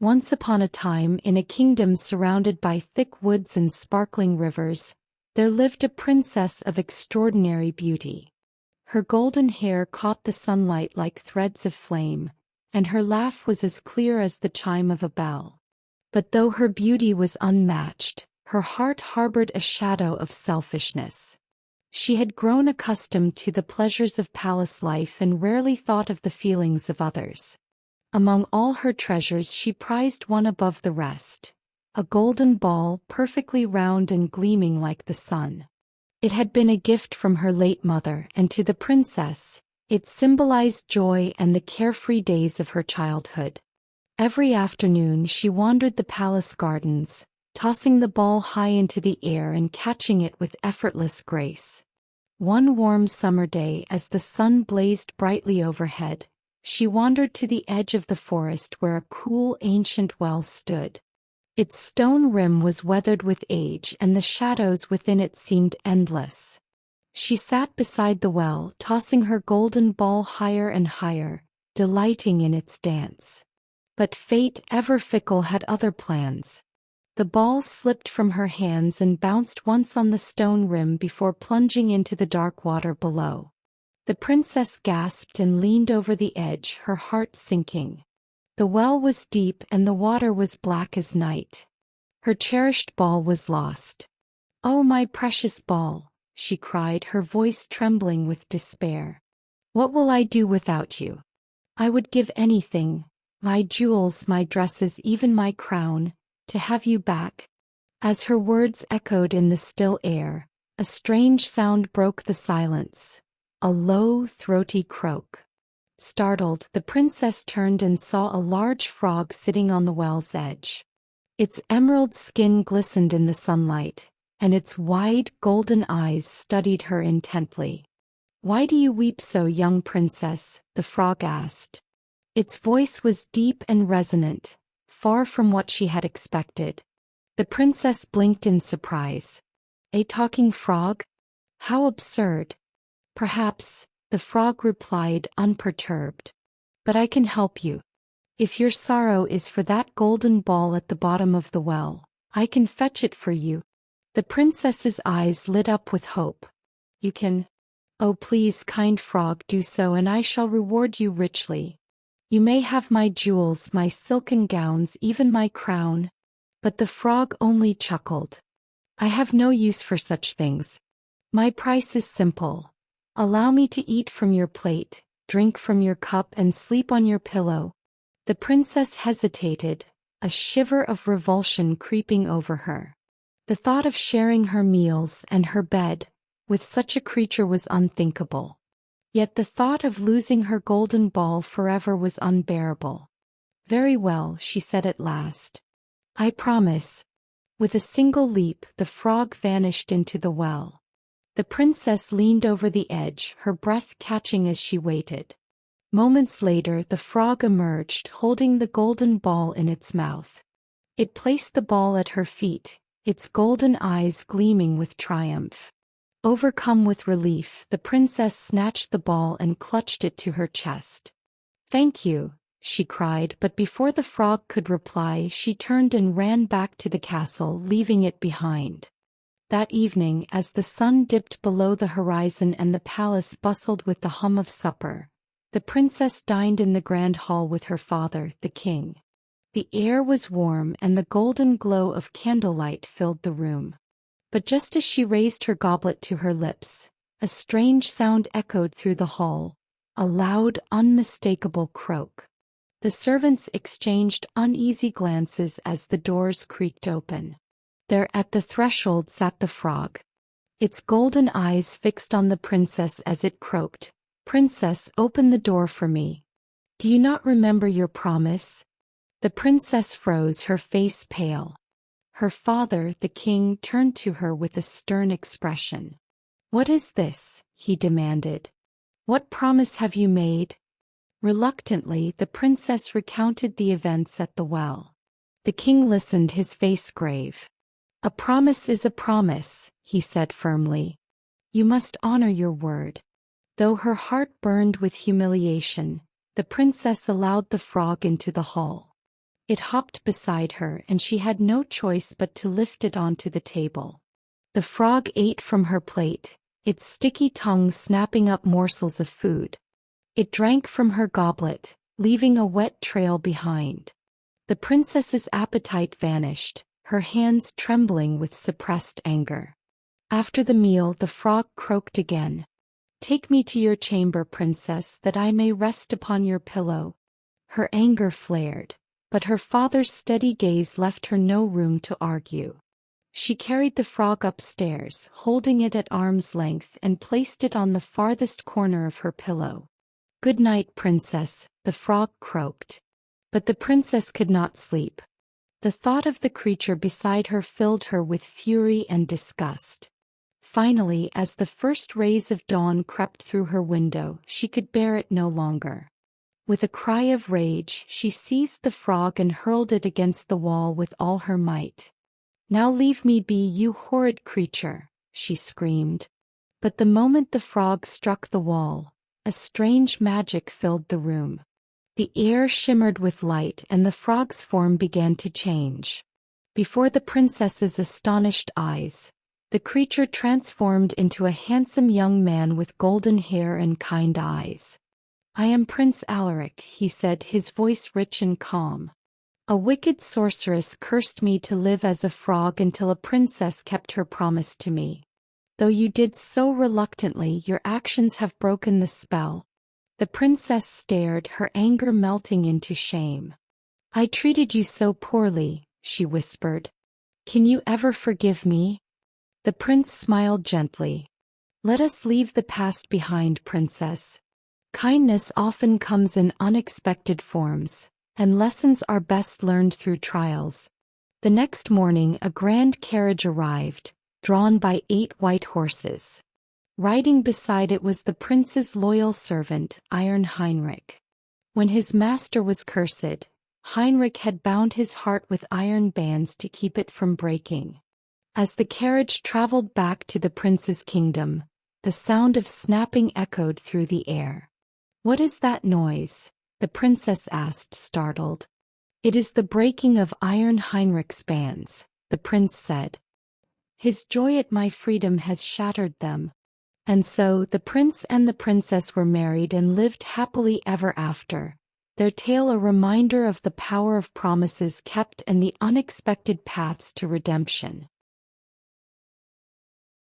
Once upon a time, in a kingdom surrounded by thick woods and sparkling rivers, there lived a princess of extraordinary beauty. Her golden hair caught the sunlight like threads of flame, and her laugh was as clear as the chime of a bell. But though her beauty was unmatched, her heart harbored a shadow of selfishness. She had grown accustomed to the pleasures of palace life and rarely thought of the feelings of others. Among all her treasures she prized one above the rest, a golden ball perfectly round and gleaming like the sun. It had been a gift from her late mother, and to the princess, it symbolized joy and the carefree days of her childhood. Every afternoon she wandered the palace gardens, tossing the ball high into the air and catching it with effortless grace. One warm summer day, as the sun blazed brightly overhead, she wandered to the edge of the forest where a cool ancient well stood. Its stone rim was weathered with age, and the shadows within it seemed endless. She sat beside the well, tossing her golden ball higher and higher, delighting in its dance. But fate, ever fickle, had other plans. The ball slipped from her hands and bounced once on the stone rim before plunging into the dark water below. The princess gasped and leaned over the edge, her heart sinking. The well was deep and the water was black as night. Her cherished ball was lost. "Oh, my precious ball," she cried, her voice trembling with despair. "What will I do without you? I would give anything, my jewels, my dresses, even my crown, to have you back." As her words echoed in the still air, a strange sound broke the silence, a low, throaty croak. Startled, the princess turned and saw a large frog sitting on the well's edge. Its emerald skin glistened in the sunlight, and its wide, golden eyes studied her intently. "Why do you weep so, young princess?" the frog asked. Its voice was deep and resonant, far from what she had expected. The princess blinked in surprise. "A talking frog? How absurd!" "Perhaps," the frog replied, unperturbed. "But I can help you. If your sorrow is for that golden ball at the bottom of the well, I can fetch it for you." The princess's eyes lit up with hope. "You can? Oh, please, kind frog, do so, and I shall reward you richly. You may have my jewels, my silken gowns, even my crown." But the frog only chuckled. "I have no use for such things. My price is simple. Allow me to eat from your plate, drink from your cup, and sleep on your pillow." The princess hesitated, a shiver of revulsion creeping over her. The thought of sharing her meals and her bed with such a creature was unthinkable. Yet the thought of losing her golden ball forever was unbearable. "Very well," she said at last. "I promise." With a single leap, the frog vanished into the well. The princess leaned over the edge, her breath catching as she waited. Moments later, the frog emerged, holding the golden ball in its mouth. It placed the ball at her feet, its golden eyes gleaming with triumph. Overcome with relief, the princess snatched the ball and clutched it to her chest. "Thank you," she cried, but before the frog could reply, she turned and ran back to the castle, leaving it behind. That evening, as the sun dipped below the horizon and the palace bustled with the hum of supper, the princess dined in the grand hall with her father, the king. The air was warm and the golden glow of candlelight filled the room. But just as she raised her goblet to her lips, a strange sound echoed through the hall, a loud, unmistakable croak. The servants exchanged uneasy glances as the doors creaked open. There at the threshold sat the frog, its golden eyes fixed on the princess as it croaked, "Princess, open the door for me. Do you not remember your promise?" The princess froze, her face pale. Her father, the king, turned to her with a stern expression. "What is this?" he demanded. "What promise have you made?" Reluctantly, the princess recounted the events at the well. The king listened, his face grave. "A promise is a promise," he said firmly. "You must honor your word." Though her heart burned with humiliation, the princess allowed the frog into the hall. It hopped beside her and she had no choice but to lift it onto the table. The frog ate from her plate, its sticky tongue snapping up morsels of food. It drank from her goblet, leaving a wet trail behind. The princess's appetite vanished, her hands trembling with suppressed anger. After the meal, the frog croaked again. "Take me to your chamber, princess, that I may rest upon your pillow." Her anger flared, but her father's steady gaze left her no room to argue. She carried the frog upstairs, holding it at arm's length, and placed it on the farthest corner of her pillow. "Good night, princess," the frog croaked. But the princess could not sleep. The thought of the creature beside her filled her with fury and disgust. Finally, as the first rays of dawn crept through her window, she could bear it no longer. With a cry of rage, she seized the frog and hurled it against the wall with all her might. "Now leave me be, you horrid creature," she screamed. But the moment the frog struck the wall, a strange magic filled the room. The air shimmered with light and the frog's form began to change. Before the princess's astonished eyes, the creature transformed into a handsome young man with golden hair and kind eyes. "I am Prince Alaric," he said, his voice rich and calm. "A wicked sorceress cursed me to live as a frog until a princess kept her promise to me. Though you did so reluctantly, your actions have broken the spell." The princess stared, her anger melting into shame. "I treated you so poorly," she whispered. "Can you ever forgive me?" The prince smiled gently. "Let us leave the past behind, princess. Kindness often comes in unexpected forms, and lessons are best learned through trials." The next morning a grand carriage arrived, drawn by 8 white horses. Riding beside it was the prince's loyal servant, Iron Heinrich. When his master was cursed, Heinrich had bound his heart with iron bands to keep it from breaking. As the carriage traveled back to the prince's kingdom, the sound of snapping echoed through the air. "What is that noise?" the princess asked, startled. "It is the breaking of Iron Heinrich's bands," the prince said. "His joy at my freedom has shattered them." And so the prince and the princess were married and lived happily ever after, their tale a reminder of the power of promises kept and the unexpected paths to redemption.